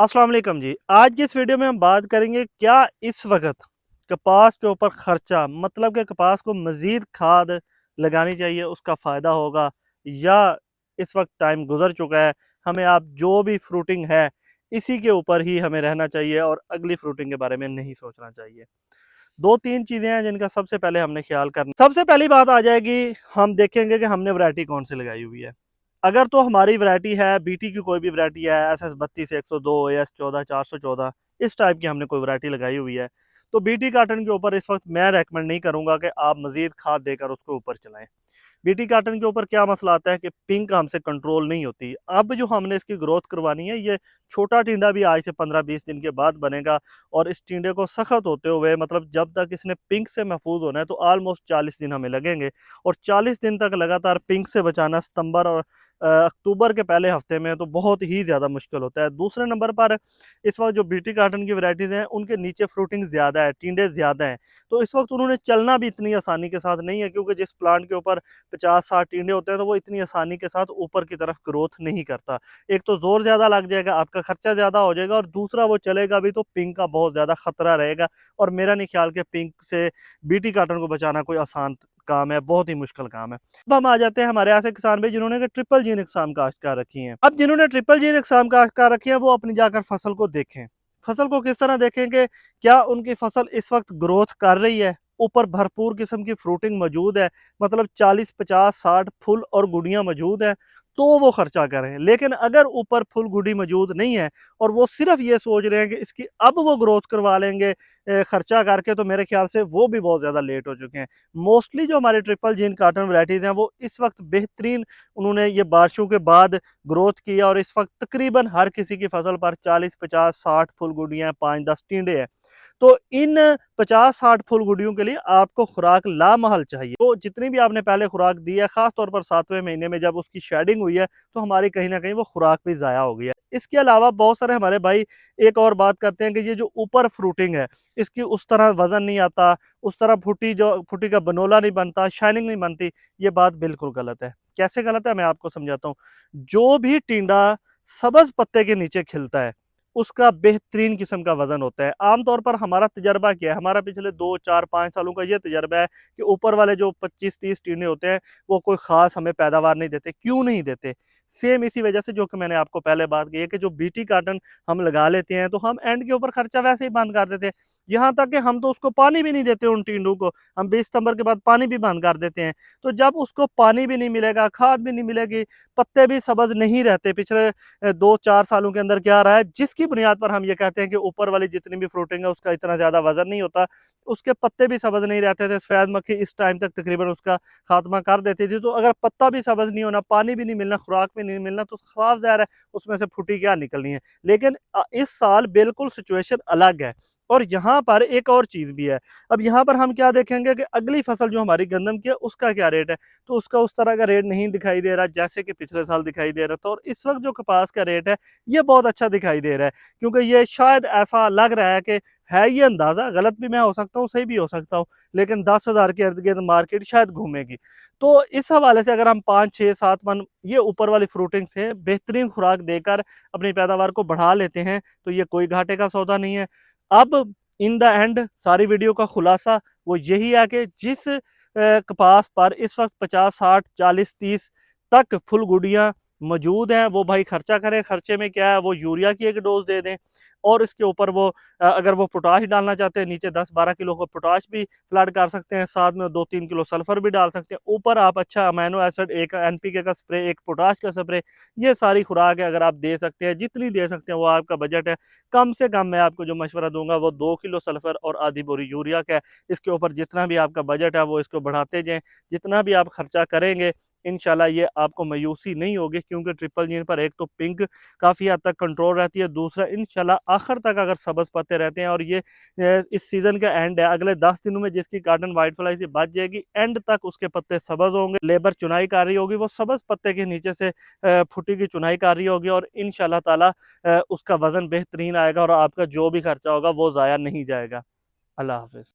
अस्सलाम वालेकुम जी। आज की इस वीडियो में हम बात करेंगे क्या इस वक्त कपास के ऊपर खर्चा मतलब कि कपास को मज़ीद खाद लगानी चाहिए, उसका फ़ायदा होगा या इस वक्त टाइम गुजर चुका है, हमें आप जो भी फ्रूटिंग है इसी के ऊपर ही हमें रहना चाहिए और अगली फ्रूटिंग के बारे में नहीं सोचना चाहिए। दो तीन चीज़ें हैं जिनका सबसे पहले हमने ख्याल करना। सबसे पहली बात आ जाएगी, हम देखेंगे कि हमने वैरायटी कौन सी लगाई हुई है। अगर तो हमारी वैरायटी है बीटी की, कोई भी वैरायटी है SS32 102 AS14 414, इस टाइप की हमने कोई वैरायटी लगाई हुई है, तो बीटी काटन के ऊपर इस वक्त मैं रेकमेंड नहीं करूंगा कि आप मजीद खाद देकर उसको ऊपर चलाएं। बीटी काटन के ऊपर क्या मसला आता है कि पिंक हमसे कंट्रोल नहीं होती। अब जो हमने इसकी ग्रोथ करवानी है, ये छोटा टिंडा भी आज से 15-20 दिन के बाद बनेगा और इस टिंडे को सख्त होते हुए मतलब जब तक इसने पिंक से महफूज होना है तो ऑलमोस्ट 40 दिन हमें लगेंगे। और 40 दिन तक लगातार पिंक से बचाना सितंबर और अक्टूबर के पहले हफ्ते में तो बहुत ही ज़्यादा मुश्किल होता है। दूसरे नंबर पर इस वक्त जो बीटी काटन की वैरायटीज़ हैं उनके नीचे फ्रूटिंग ज़्यादा है, टिंडे ज़्यादा हैं, तो इस वक्त उन्होंने चलना भी इतनी आसानी के साथ नहीं है, क्योंकि जिस प्लांट के ऊपर 50-60 टिंडे होते हैं तो वो इतनी आसानी के साथ ऊपर की तरफ ग्रोथ नहीं करता। एक तो जोर ज़्यादा लग जाएगा, आपका खर्चा ज़्यादा हो जाएगा और दूसरा वो चलेगा भी तो पिंक का बहुत ज़्यादा खतरा रहेगा। और मेरा नहीं ख्याल कि पिंक से बीटी काटन को बचाना कोई आसान काम है, बहुत ही मुश्किल काम है। अब हम आ जाते हैं हमारे ऐसे किसान भाई जिन्होंने ट्रिपल जीन इकसाम काश्त कर रखी है। अब जिन्होंने ट्रिपल जीन इकसाम काश्त कर रखी है वो अपनी जाकर फसल को देखें। फसल को किस तरह देखें कि क्या उनकी फसल इस वक्त ग्रोथ कर रही है, ऊपर भरपूर किस्म की फ्रूटिंग मौजूद है, मतलब 40 50 60 फुल और गुड़ियां मौजूद हैं, तो वो खर्चा करें। लेकिन अगर ऊपर फुल गुड़ी मौजूद नहीं है और वो सिर्फ ये सोच रहे हैं कि इसकी अब वो ग्रोथ करवा लेंगे खर्चा करके, तो मेरे ख्याल से वो भी बहुत ज़्यादा लेट हो चुके हैं। मोस्टली जो हमारे ट्रिपल जीन काटन वैरायटीज़ हैं वो इस वक्त बेहतरीन, उन्होंने ये बारिशों के बाद ग्रोथ किया और इस वक्त तकरीबन हर किसी की फसल पर 40 50 60 फुल गुड़ियाँ 5-10 टिंडे हैं। तो इन 50-60 फुल गुड़ियों के लिए आपको खुराक लामहल चाहिए। तो जितनी भी आपने पहले खुराक दी है, खास तौर पर 7वें महीने में जब उसकी शेडिंग हुई है, तो हमारी कहीं ना कहीं वो खुराक भी ज़ाया हो गई है। इसके अलावा बहुत सारे हमारे भाई एक और बात करते हैं कि ये जो ऊपर फ्रूटिंग है इसकी उस तरह वजन नहीं आता, उस तरह फुटी का बनोला नहीं बनता, शाइनिंग नहीं बनती। ये बात बिल्कुल गलत है। कैसे गलत है मैं आपको समझाता हूँ। जो भी टिंडा सब्ज पत्ते के नीचे खिलता है उसका बेहतरीन किस्म का वजन होता है। आमतौर पर हमारा तजर्बा क्या है, हमारा पिछले 2 4 5 सालों का ये तजर्बा है कि ऊपर वाले जो 25 30 टीने होते हैं वो कोई खास हमें पैदावार नहीं देते। क्यों नहीं देते? सेम इसी वजह से जो कि मैंने आपको पहले बात की है कि जो बीटी काटन हम लगा लेते हैं तो हम एंड के ऊपर खर्चा वैसे ही बंद कर देते हैं। यहाँ तक कि हम तो उसको पानी भी नहीं देते उन टींडों को, हम 20 सितंबर के बाद पानी भी बंद कर देते हैं। तो जब उसको पानी भी नहीं मिलेगा, खाद भी नहीं मिलेगी, पत्ते भी सब्ज नहीं रहते। पिछले 2 4 सालों के अंदर क्या रहा है जिसकी बुनियाद पर हम ये कहते हैं कि ऊपर वाली जितनी भी फ्रूटिंग है उसका इतना ज्यादा वजन नहीं होता, उसके पत्ते भी सब्ज नहीं रहते थे। सफेद मक्खी इस टाइम तक तकरीबन उसका खात्मा कर देती थी। तो अगर पत्ता भी सब्ज नहीं होना, पानी भी नहीं मिलना, खुराक भी नहीं मिलना, तो साफ ज़ाहिर है उसमें से फुटी क्या निकलनी है। लेकिन इस साल बिल्कुल सिचुएशन अलग है और यहाँ पर एक और चीज़ भी है। अब यहाँ पर हम क्या देखेंगे कि अगली फसल जो हमारी गंदम की है उसका क्या रेट है, तो उसका उस तरह का रेट नहीं दिखाई दे रहा जैसे कि पिछले साल दिखाई दे रहा था। और इस वक्त जो कपास का रेट है ये बहुत अच्छा दिखाई दे रहा है, क्योंकि ये शायद ऐसा लग रहा है कि है ये अंदाज़ा, गलत भी मैं हो सकता हूँ सही भी हो सकता हूँ, लेकिन 10,000 के इर्द गिर्द मार्केट शायद घूमेगी। तो इस हवाले से अगर हम 5 6 7 मन ये ऊपर वाली फ्रूटिंग से बेहतरीन खुराक देकर अपनी पैदावार को बढ़ा लेते हैं तो ये कोई घाटे का सौदा नहीं है। अब इन द एंड सारी वीडियो का खुलासा वो यही है कि जिस कपास पर इस वक्त 50 60 40 30 तक फुल गुड़ियाँ मौजूद हैं वो भाई खर्चा करें। खर्चे में क्या है, वो यूरिया की एक डोज दे दें और इसके ऊपर वो अगर वो पोटाश डालना चाहते हैं नीचे 10 12 किलो को पोटाश भी फ्लड कर सकते हैं, साथ में 2 3 किलो सल्फर भी डाल सकते हैं। ऊपर आप अच्छा अमीनो एसिड, एक NPK का स्प्रे, एक पोटाश का स्प्रे, ये सारी खुराक है अगर आप दे सकते हैं, जितनी दे सकते हैं वो आपका बजट है। कम से कम मैं आपको जो मशवरा दूंगा वो 2 किलो सल्फर और आधी बोरी यूरिया का है। इसके ऊपर जितना भी आपका बजट है वो इसको बढ़ाते जाएं। जितना भी आप खर्चा करेंगे इंशाल्लाह ये आपको मायूसी नहीं होगी, क्योंकि ट्रिपल जीन पर एक तो पिंक काफ़ी हद तक कंट्रोल रहती है, दूसरा इंशाल्लाह आखिर तक अगर सब्ज पत्ते रहते हैं और ये इस सीज़न का एंड है, अगले 10 दिनों में जिसकी काटन वाइट फ्लाई से बच जाएगी एंड तक उसके पत्ते सब्ज होंगे। लेबर चुनाई कर रही होगी, वो सब्ज पत्ते के नीचे से फुटी की चुनाई कर रही होगी और इंशाल्लाह ताला उसका वजन बेहतरीन आएगा और आपका जो भी खर्चा होगा वो ज़ाया नहीं जाएगा। अल्लाह हाफिज़।